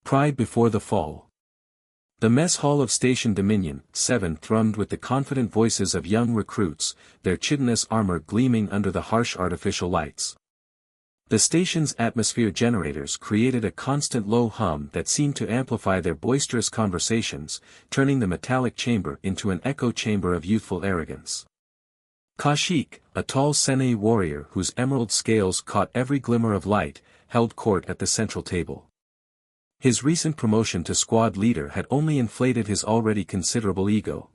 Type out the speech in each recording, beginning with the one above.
Pride before the fall. The mess hall of Station Dominion 7 thrummed with the confident voices of young recruits, their chitinous armor gleaming under the harsh artificial lights. The station's atmosphere generators created a constant low hum that seemed to amplify their boisterous conversations, turning the metallic chamber into an echo chamber of youthful arrogance. Kashyyyk, a tall Sene warrior whose emerald scales caught every glimmer of light, held court at the central table. His recent promotion to squad leader had only inflated his already considerable ego.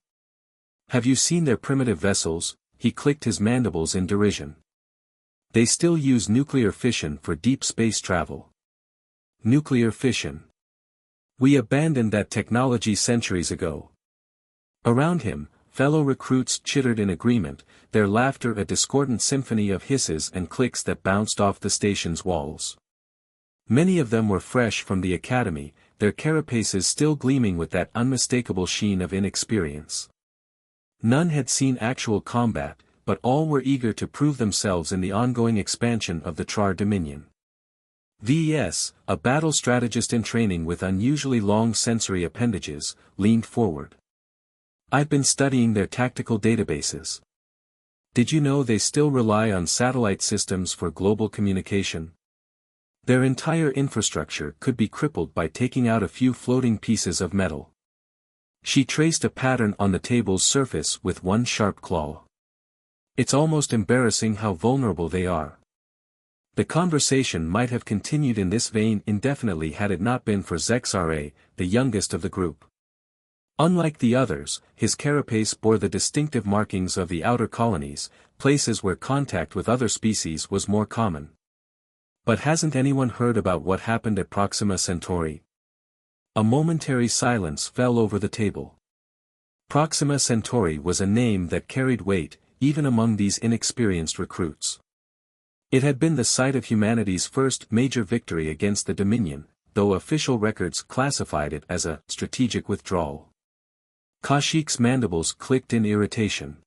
"Have you seen their primitive vessels?" He clicked his mandibles in derision. "They still use nuclear fission for deep space travel." Nuclear fission. "We abandoned that technology centuries ago." Around him, fellow recruits chittered in agreement, their laughter a discordant symphony of hisses and clicks that bounced off the station's walls. Many of them were fresh from the academy, their carapaces still gleaming with that unmistakable sheen of inexperience. None had seen actual combat, but all were eager to prove themselves in the ongoing expansion of the Trar Dominion. VES, a battle strategist in training with unusually long sensory appendages, leaned forward. "I've been studying their tactical databases. Did you know they still rely on satellite systems for global communication? Their entire infrastructure could be crippled by taking out a few floating pieces of metal." She traced a pattern on the table's surface with one sharp claw. "It's almost embarrassing how vulnerable they are." The conversation might have continued in this vein indefinitely had it not been for Zexare, the youngest of the group. Unlike the others, his carapace bore the distinctive markings of the outer colonies, places where contact with other species was more common. "But hasn't anyone heard about what happened at Proxima Centauri?" A momentary silence fell over the table. Proxima Centauri was a name that carried weight, even among these inexperienced recruits. It had been the site of humanity's first major victory against the Dominion, though official records classified it as a strategic withdrawal. Kashyyyk's mandibles clicked in irritation.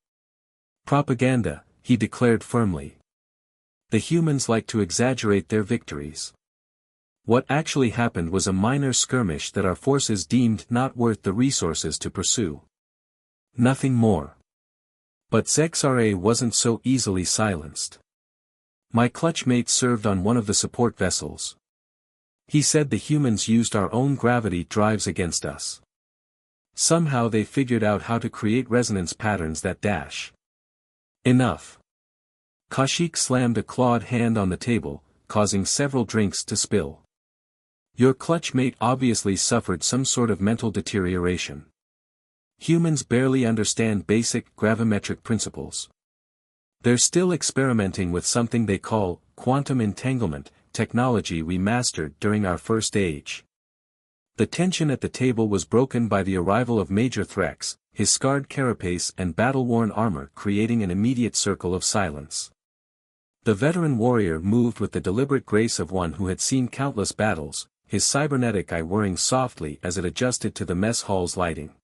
"Propaganda," he declared firmly. "The humans like to exaggerate their victories. What actually happened was a minor skirmish that our forces deemed not worth the resources to pursue. Nothing more." But Zexare wasn't so easily silenced. "My clutchmate served on one of the support vessels. He said the humans used our own gravity drives against us. Somehow they figured out how to create resonance patterns that dash." "Enough." Kashyyyk slammed a clawed hand on the table, causing several drinks to spill. "Your clutchmate obviously suffered some sort of mental deterioration. Humans barely understand basic gravimetric principles. They're still experimenting with something they call quantum entanglement, technology we mastered during our first age." The tension at the table was broken by the arrival of Major Threx, his scarred carapace and battle-worn armor creating an immediate circle of silence. The veteran warrior moved with the deliberate grace of one who had seen countless battles, his cybernetic eye whirring softly as it adjusted to the mess hall's lighting.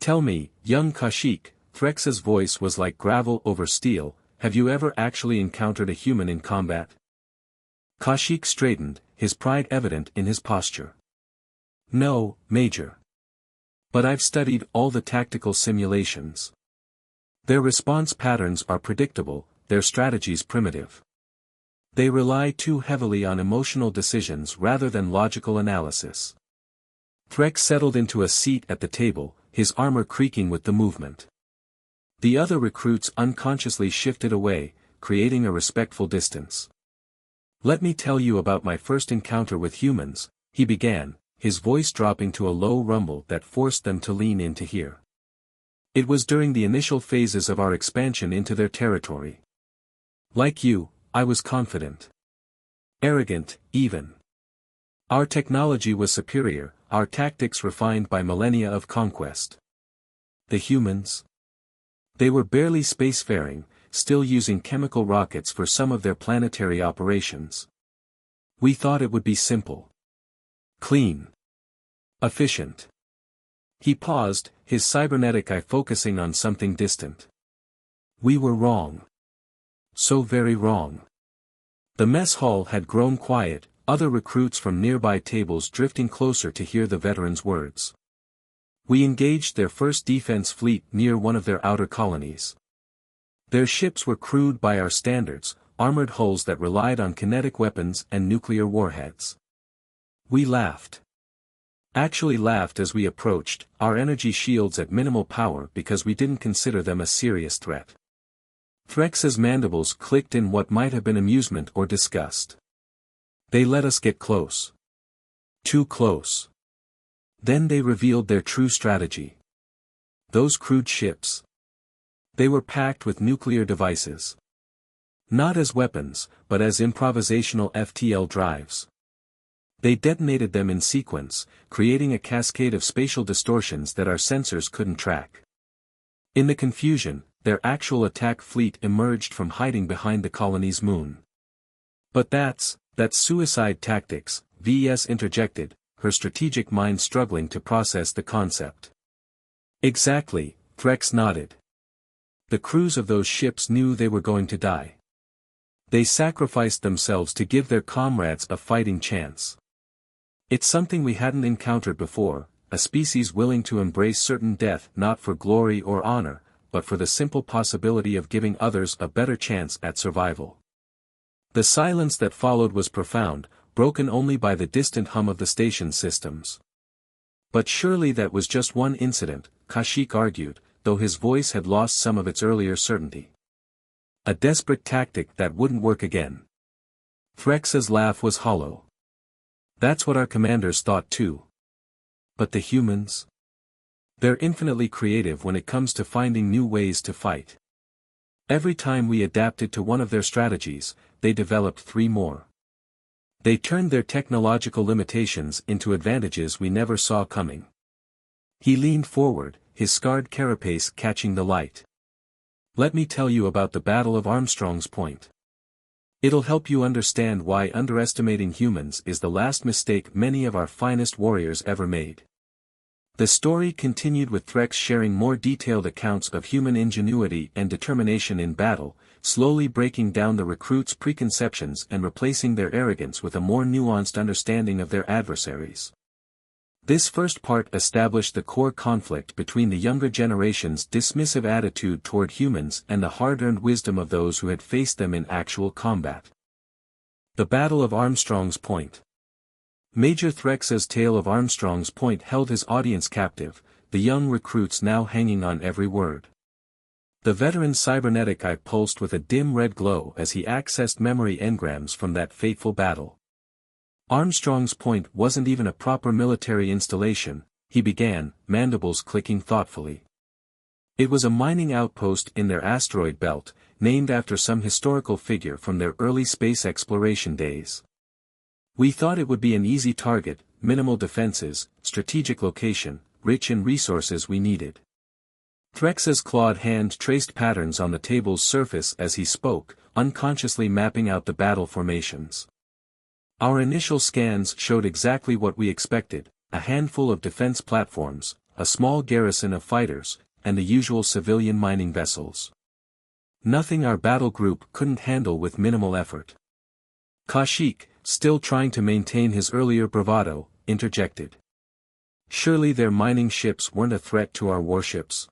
"Tell me, young Kashyyyk," Threx's voice was like gravel over steel, "have you ever actually encountered a human in combat?" Kashyyyk straightened, his pride evident in his posture. "No, Major. But I've studied all the tactical simulations. Their response patterns are predictable, their strategies primitive. They rely too heavily on emotional decisions rather than logical analysis." Threx settled into a seat at the table, his armor creaking with the movement. The other recruits unconsciously shifted away, creating a respectful distance. "Let me tell you about my first encounter with humans," he began, his voice dropping to a low rumble that forced them to lean in to hear. "It was during the initial phases of our expansion into their territory. Like you, I was confident. Arrogant, even. Our technology was superior, our tactics refined by millennia of conquest. The humans? They were barely spacefaring, still using chemical rockets for some of their planetary operations. We thought it would be simple. Clean. Efficient." He paused, his cybernetic eye focusing on something distant. "We were wrong. So very wrong." The mess hall had grown quiet, other recruits from nearby tables drifting closer to hear the veterans' words. We engaged their first defense fleet near one of their outer colonies. Their ships were crude by our standards, armored hulls that relied on kinetic weapons and nuclear warheads. We laughed. Actually laughed as we approached, our energy shields at minimal power because we didn't consider them a serious threat. Threx's mandibles clicked in what might have been amusement or disgust. They let us get close. Too close. Then they revealed their true strategy. Those crude ships. They were packed with nuclear devices. Not as weapons, but as improvisational FTL drives. They detonated them in sequence, creating a cascade of spatial distortions that our sensors couldn't track. In the confusion, their actual attack fleet emerged from hiding behind the colony's moon. But that's suicide tactics, VS interjected, her strategic mind struggling to process the concept. Exactly, Threx nodded. The crews of those ships knew they were going to die. They sacrificed themselves to give their comrades a fighting chance. It's something we hadn't encountered before, a species willing to embrace certain death not for glory or honor, but for the simple possibility of giving others a better chance at survival. The silence that followed was profound, broken only by the distant hum of the station systems. But surely that was just one incident, Kashyyyk argued, though his voice had lost some of its earlier certainty. A desperate tactic that wouldn't work again. Threx's laugh was hollow. That's what our commanders thought too. But the humans? They're infinitely creative when it comes to finding new ways to fight. Every time we adapted to one of their strategies, they developed 3 more. They turned their technological limitations into advantages we never saw coming. He leaned forward, his scarred carapace catching the light. Let me tell you about the Battle of Armstrong's Point. It'll help you understand why underestimating humans is the last mistake many of our finest warriors ever made. The story continued with Threx sharing more detailed accounts of human ingenuity and determination in battle, slowly breaking down the recruits' preconceptions and replacing their arrogance with a more nuanced understanding of their adversaries. This first part established the core conflict between the younger generation's dismissive attitude toward humans and the hard-earned wisdom of those who had faced them in actual combat. The Battle of Armstrong's Point. Major Threx's tale of Armstrong's Point held his audience captive, the young recruits now hanging on every word. The veteran's cybernetic eye pulsed with a dim red glow as he accessed memory engrams from that fateful battle. Armstrong's Point wasn't even a proper military installation, he began, mandibles clicking thoughtfully. It was a mining outpost in their asteroid belt, named after some historical figure from their early space exploration days. We thought it would be an easy target, minimal defenses, strategic location, rich in resources we needed. Threx's clawed hand traced patterns on the table's surface as he spoke, unconsciously mapping out the battle formations. Our initial scans showed exactly what we expected, a handful of defense platforms, a small garrison of fighters, and the usual civilian mining vessels. Nothing our battle group couldn't handle with minimal effort. Kashyyyk, still trying to maintain his earlier bravado, interjected. Surely their mining ships weren't a threat to our warships.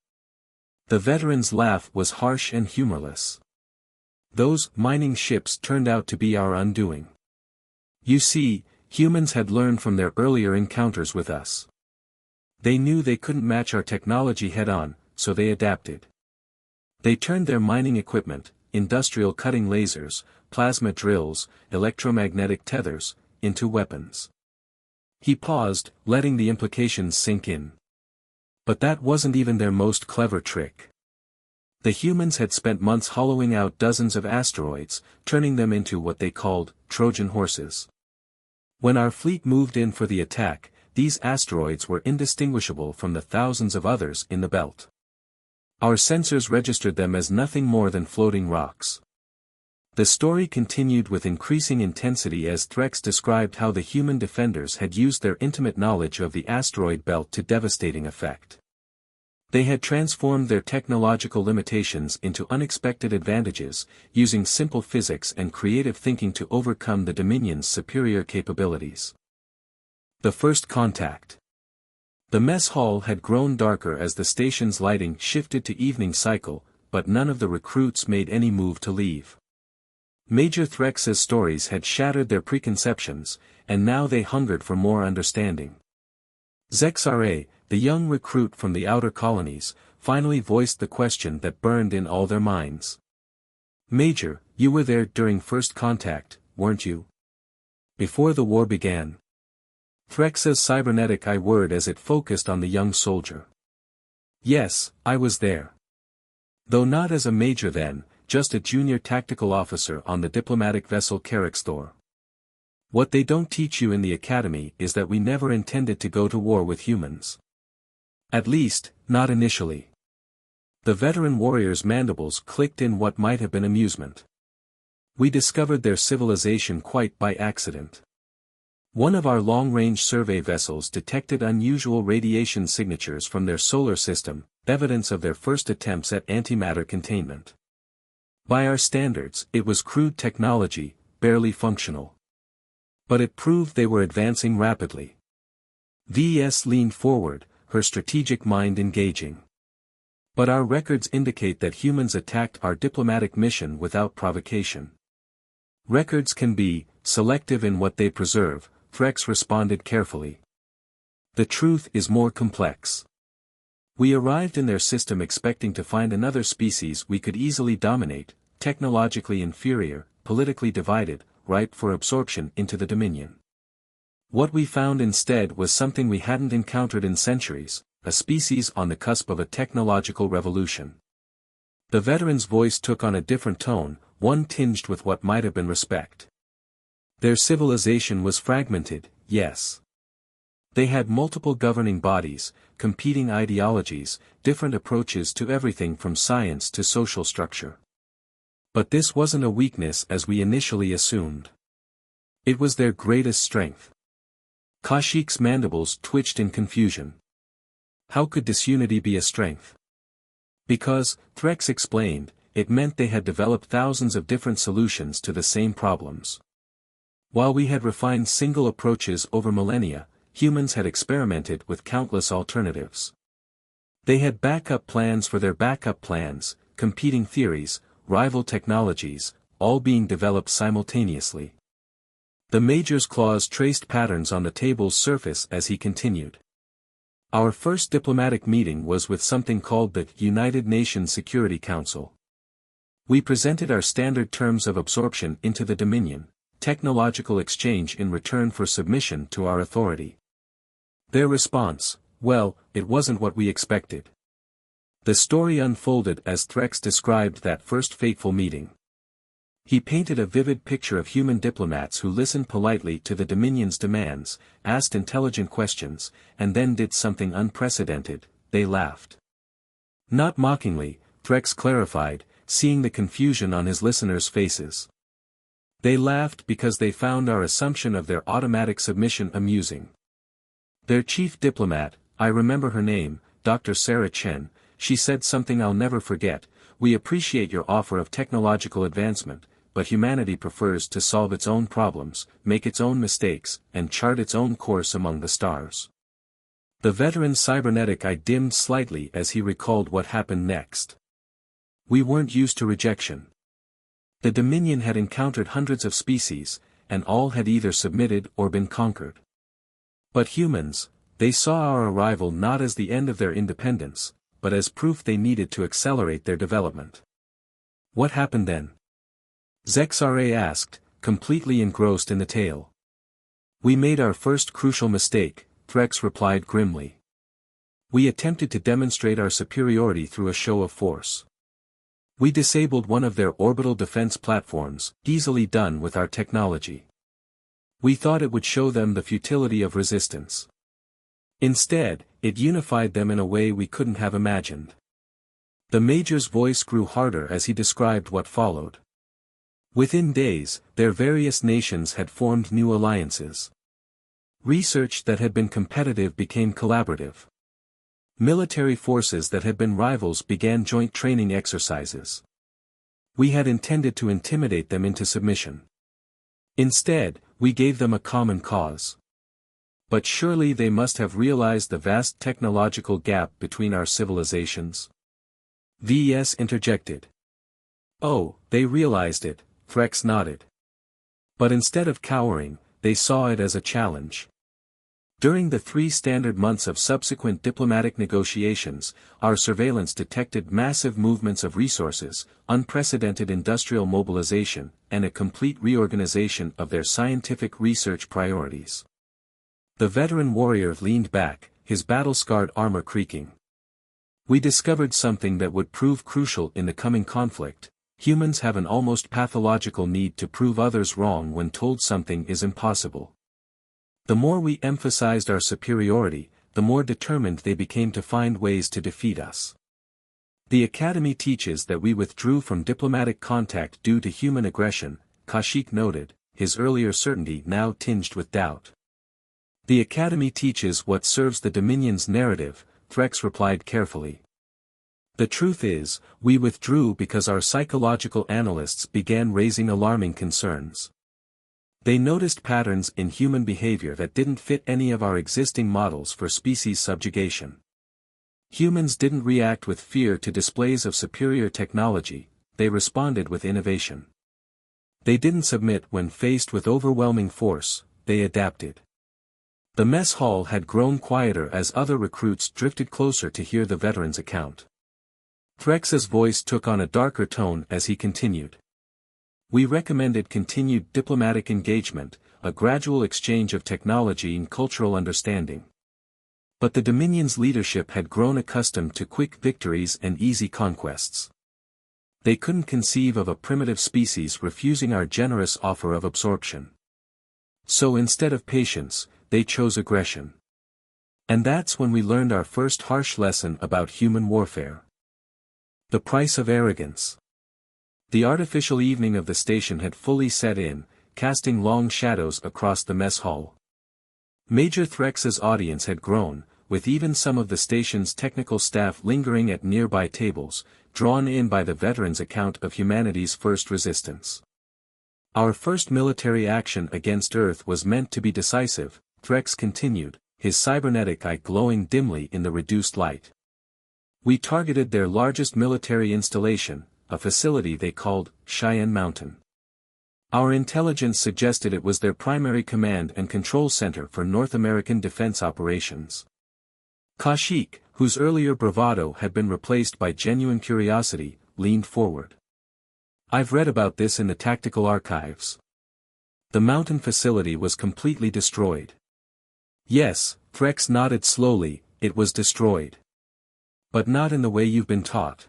The veteran's laugh was harsh and humorless. Those mining ships turned out to be our undoing. You see, humans had learned from their earlier encounters with us. They knew they couldn't match our technology head-on, so they adapted. They turned their mining equipment, industrial cutting lasers, plasma drills, electromagnetic tethers, into weapons. He paused, letting the implications sink in. But that wasn't even their most clever trick. The humans had spent months hollowing out dozens of asteroids, turning them into what they called Trojan horses. When our fleet moved in for the attack, these asteroids were indistinguishable from the thousands of others in the belt. Our sensors registered them as nothing more than floating rocks. The story continued with increasing intensity as Threx described how the human defenders had used their intimate knowledge of the asteroid belt to devastating effect. They had transformed their technological limitations into unexpected advantages, using simple physics and creative thinking to overcome the Dominion's superior capabilities. The first contact. The mess hall had grown darker as the station's lighting shifted to evening cycle, but none of the recruits made any move to leave. Major Threx's stories had shattered their preconceptions, and now they hungered for more understanding. Zexare, the young recruit from the outer colonies, finally voiced the question that burned in all their minds. "Major, you were there during first contact, weren't you? Before the war began?" Threx's cybernetic eye whirred as it focused on the young soldier. "Yes, I was there. Though not as a major then, just a junior tactical officer on the diplomatic vessel Chronicles. What they don't teach you in the academy is that we never intended to go to war with humans. At least, not initially." The veteran warrior's mandibles clicked in what might have been amusement. "We discovered their civilization quite by accident. One of our long-range survey vessels detected unusual radiation signatures from their solar system, evidence of their first attempts at antimatter containment. By our standards, it was crude technology, barely functional. But it proved they were advancing rapidly." VS leaned forward, her strategic mind engaging. "But our records indicate that humans attacked our diplomatic mission without provocation." "Records can be selective in what they preserve," Threx responded carefully. "The truth is more complex. We arrived in their system expecting to find another species we could easily dominate, technologically inferior, politically divided, ripe for absorption into the Dominion. What we found instead was something we hadn't encountered in centuries, a species on the cusp of a technological revolution." The veteran's voice took on a different tone, one tinged with what might have been respect. "Their civilization was fragmented, yes. They had multiple governing bodies, competing ideologies, different approaches to everything from science to social structure. But this wasn't a weakness as we initially assumed. It was their greatest strength." Kashyyk's mandibles twitched in confusion. How could disunity be a strength? Because, Threx explained, it meant they had developed thousands of different solutions to the same problems. While we had refined single approaches over millennia, humans had experimented with countless alternatives. They had backup plans for their backup plans, competing theories, rival technologies, all being developed simultaneously. The Major's claws traced patterns on the table's surface as he continued. "Our first diplomatic meeting was with something called the United Nations Security Council. We presented our standard terms of absorption into the Dominion, technological exchange in return for submission to our authority. Their response, well, it wasn't what we expected." The story unfolded as Threx described that first fateful meeting. He painted a vivid picture of human diplomats who listened politely to the Dominion's demands, asked intelligent questions, and then did something unprecedented: they laughed. Not mockingly, Threx clarified, seeing the confusion on his listeners' faces. They laughed because they found our assumption of their automatic submission amusing. Their chief diplomat, I remember her name, Dr. Sarah Chen, she said something I'll never forget: "We appreciate your offer of technological advancement, but humanity prefers to solve its own problems, make its own mistakes, and chart its own course among the stars." The veteran's cybernetic eye dimmed slightly as he recalled what happened next. "We weren't used to rejection. The Dominion had encountered hundreds of species, and all had either submitted or been conquered. But humans, they saw our arrival not as the end of their independence, but as proof they needed to accelerate their development." "What happened then?" Zexare asked, completely engrossed in the tale. "We made our first crucial mistake," Threx replied grimly. "We attempted to demonstrate our superiority through a show of force. We disabled one of their orbital defense platforms, easily done with our technology. We thought it would show them the futility of resistance. Instead, it unified them in a way we couldn't have imagined." The Major's voice grew harder as he described what followed. Within days, their various nations had formed new alliances. Research that had been competitive became collaborative. Military forces that had been rivals began joint training exercises. We had intended to intimidate them into submission. Instead, we gave them a common cause. But surely they must have realized the vast technological gap between our civilizations? VES interjected. Oh, they realized it, Threx nodded. But instead of cowering, they saw it as a challenge. During the 3 standard months of subsequent diplomatic negotiations, our surveillance detected massive movements of resources, unprecedented industrial mobilization, and a complete reorganization of their scientific research priorities. The veteran warrior leaned back, his battle-scarred armor creaking. We discovered something that would prove crucial in the coming conflict. Humans have an almost pathological need to prove others wrong when told something is impossible. The more we emphasized our superiority, the more determined they became to find ways to defeat us. The Academy teaches that we withdrew from diplomatic contact due to human aggression, Kashyyyk noted, his earlier certainty now tinged with doubt. The Academy teaches what serves the Dominion's narrative, Threx replied carefully. The truth is, we withdrew because our psychological analysts began raising alarming concerns. They noticed patterns in human behavior that didn't fit any of our existing models for species subjugation. Humans didn't react with fear to displays of superior technology, they responded with innovation. They didn't submit when faced with overwhelming force, they adapted. The mess hall had grown quieter as other recruits drifted closer to hear the veteran's account. Threx's voice took on a darker tone as he continued. We recommended continued diplomatic engagement, a gradual exchange of technology and cultural understanding. But the Dominion's leadership had grown accustomed to quick victories and easy conquests. They couldn't conceive of a primitive species refusing our generous offer of absorption. So instead of patience, they chose aggression. And that's when we learned our first harsh lesson about human warfare. The price of arrogance. The artificial evening of the station had fully set in, casting long shadows across the mess hall. Major Threx's audience had grown, with even some of the station's technical staff lingering at nearby tables, drawn in by the veteran's account of humanity's first resistance. Our first military action against Earth was meant to be decisive, Threx continued, his cybernetic eye glowing dimly in the reduced light. We targeted their largest military installation, a facility they called Cheyenne Mountain. Our intelligence suggested it was their primary command and control center for North American defense operations. Kashyyyk, whose earlier bravado had been replaced by genuine curiosity, leaned forward. I've read about this in the tactical archives. The mountain facility was completely destroyed. Yes, Threx nodded slowly, it was destroyed. But not in the way you've been taught.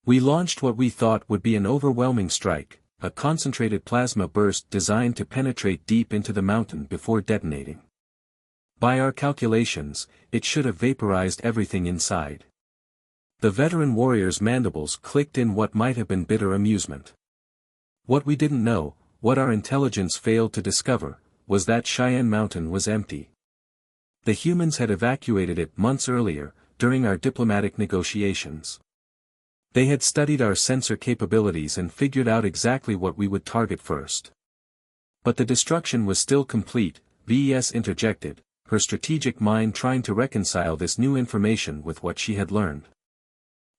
We launched what we thought would be an overwhelming strike, a concentrated plasma burst designed to penetrate deep into the mountain before detonating. By our calculations, it should have vaporized everything inside. The veteran warrior's mandibles clicked in what might have been bitter amusement. What we didn't know, what our intelligence failed to discover, was that Cheyenne Mountain was empty. The humans had evacuated it months earlier, during our diplomatic negotiations. They had studied our sensor capabilities and figured out exactly what we would target first. But the destruction was still complete, VES interjected, her strategic mind trying to reconcile this new information with what she had learned.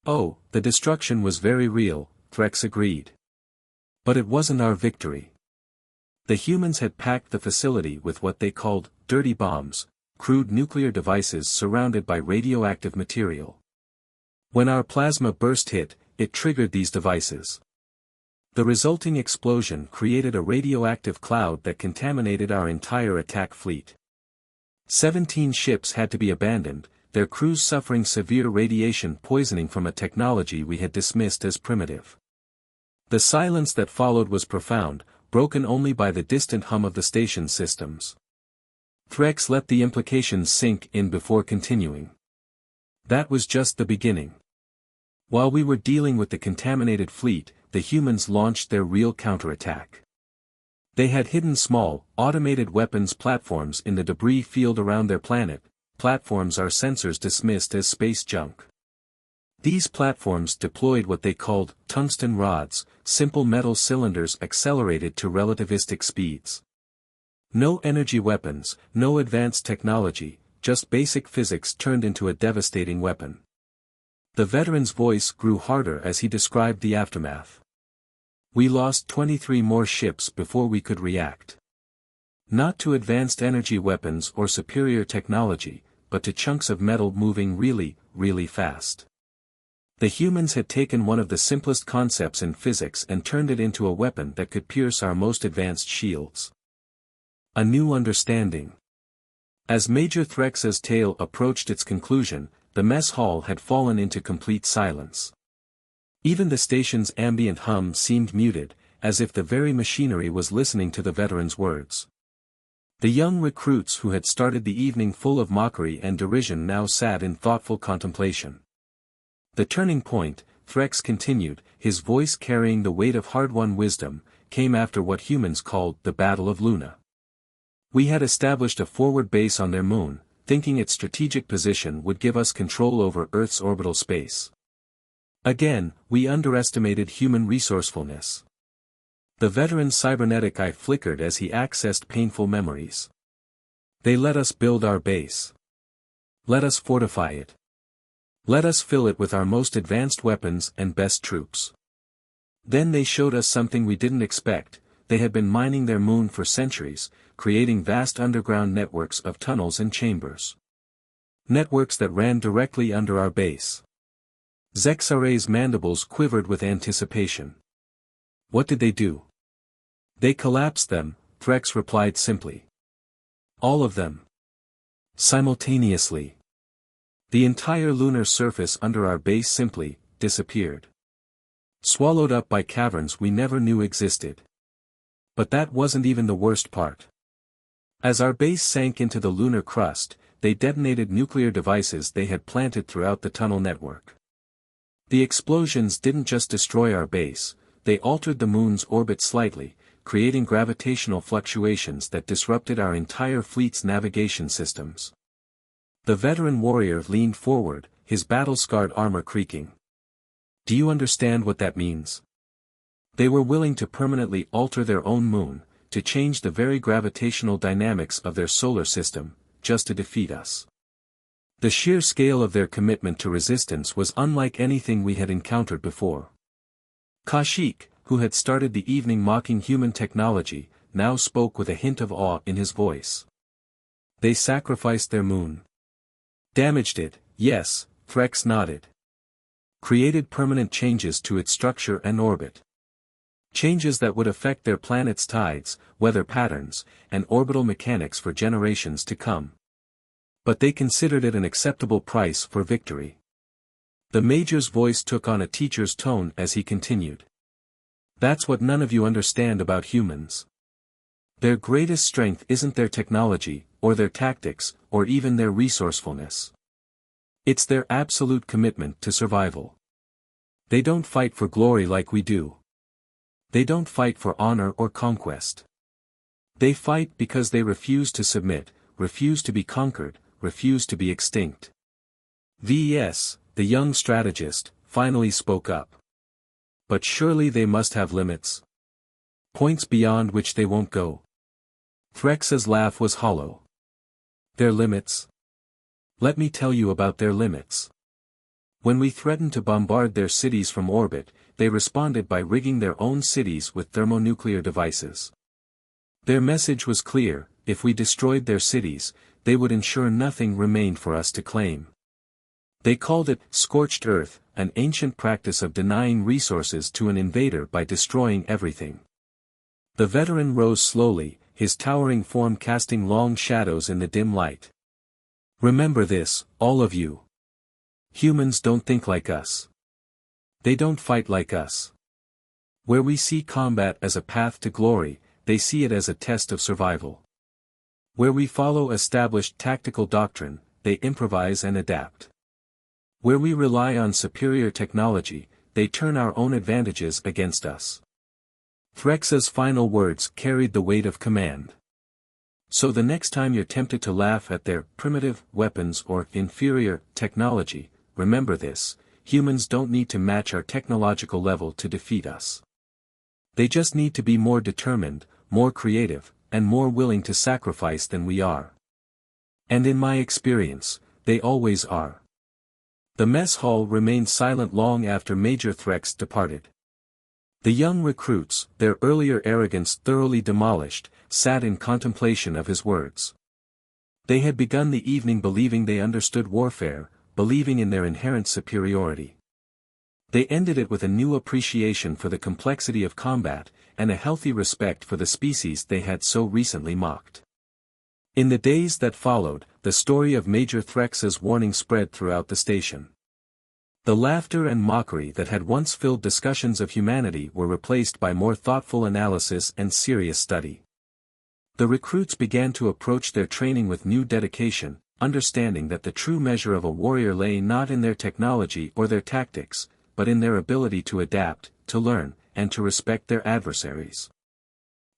Oh, the destruction was very real, Threx agreed. But it wasn't our victory. The humans had packed the facility with what they called dirty bombs, crude nuclear devices surrounded by radioactive material. When our plasma burst hit, it triggered these devices. The resulting explosion created a radioactive cloud that contaminated our entire attack fleet. 17 ships had to be abandoned, their crews suffering severe radiation poisoning from a technology we had dismissed as primitive. The silence that followed was profound, broken only by the distant hum of the station's systems. Threx let the implications sink in before continuing. That was just the beginning. While we were dealing with the contaminated fleet, the humans launched their real counterattack. They had hidden small, automated weapons platforms in the debris field around their planet, platforms our sensors dismissed as space junk. These platforms deployed what they called tungsten rods, simple metal cylinders accelerated to relativistic speeds. No energy weapons, no advanced technology, just basic physics turned into a devastating weapon. The veteran's voice grew harder as he described the aftermath. We lost 23 more ships before we could react. Not to advanced energy weapons or superior technology, but to chunks of metal moving really, really fast. The humans had taken one of the simplest concepts in physics and turned it into a weapon that could pierce our most advanced shields. A new understanding. As Major Threx's tale approached its conclusion, the mess hall had fallen into complete silence. Even the station's ambient hum seemed muted, as if the very machinery was listening to the veteran's words. The young recruits who had started the evening full of mockery and derision now sat in thoughtful contemplation. The turning point, Threx continued, his voice carrying the weight of hard-won wisdom, came after what humans called the Battle of Luna. We had established a forward base on their moon, thinking its strategic position would give us control over Earth's orbital space. Again, we underestimated human resourcefulness. The veteran's cybernetic eye flickered as he accessed painful memories. They let us build our base. Let us fortify it. Let us fill it with our most advanced weapons and best troops. Then they showed us something we didn't expect. They had been mining their moon for centuries, creating vast underground networks of tunnels and chambers. Networks that ran directly under our base. Zexare's mandibles quivered with anticipation. What did they do? They collapsed them, Threx replied simply. All of them. Simultaneously. The entire lunar surface under our base simply disappeared. Swallowed up by caverns we never knew existed. But that wasn't even the worst part. As our base sank into the lunar crust, they detonated nuclear devices they had planted throughout the tunnel network. The explosions didn't just destroy our base, they altered the moon's orbit slightly, creating gravitational fluctuations that disrupted our entire fleet's navigation systems. The veteran warrior leaned forward, his battle-scarred armor creaking. Do you understand what that means? They were willing to permanently alter their own moon, to change the very gravitational dynamics of their solar system, just to defeat us. The sheer scale of their commitment to resistance was unlike anything we had encountered before. Kashyyyk, who had started the evening mocking human technology, now spoke with a hint of awe in his voice. They sacrificed their moon. Damaged it, yes, Threx nodded. Created permanent changes to its structure and orbit. Changes that would affect their planet's tides, weather patterns, and orbital mechanics for generations to come. But they considered it an acceptable price for victory. The Major's voice took on a teacher's tone as he continued. That's what none of you understand about humans. Their greatest strength isn't their technology, or their tactics, or even their resourcefulness. It's their absolute commitment to survival. They don't fight for glory like we do. They don't fight for honor or conquest. They fight because they refuse to submit, refuse to be conquered, refuse to be extinct. V.S., the young strategist, finally spoke up. But surely they must have limits. Points beyond which they won't go. Threx's laugh was hollow. Their limits? Let me tell you about their limits. When we threatened to bombard their cities from orbit, they responded by rigging their own cities with thermonuclear devices. Their message was clear: if we destroyed their cities, they would ensure nothing remained for us to claim. They called it scorched earth, an ancient practice of denying resources to an invader by destroying everything. The veteran rose slowly, his towering form casting long shadows in the dim light. Remember this, all of you. Humans don't think like us. They don't fight like us. Where we see combat as a path to glory, they see it as a test of survival. Where we follow established tactical doctrine, they improvise and adapt. Where we rely on superior technology, they turn our own advantages against us. Threx's final words carried the weight of command. So the next time you're tempted to laugh at their primitive weapons or inferior technology, remember this: humans don't need to match our technological level to defeat us. They just need to be more determined, more creative, and more willing to sacrifice than we are. And in my experience, they always are. The mess hall remained silent long after Major Threx departed. The young recruits, their earlier arrogance thoroughly demolished, sat in contemplation of his words. They had begun the evening believing they understood warfare, believing in their inherent superiority. They ended it with a new appreciation for the complexity of combat, and a healthy respect for the species they had so recently mocked. In the days that followed, the story of Major Threx's warning spread throughout the station. The laughter and mockery that had once filled discussions of humanity were replaced by more thoughtful analysis and serious study. The recruits began to approach their training with new dedication, understanding that the true measure of a warrior lay not in their technology or their tactics, but in their ability to adapt, to learn, and to respect their adversaries.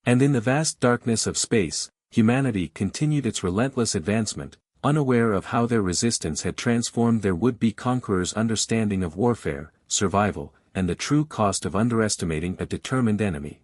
And in the vast darkness of space, humanity continued its relentless advancement, unaware of how their resistance had transformed their would-be conquerors' understanding of warfare, survival, and the true cost of underestimating a determined enemy.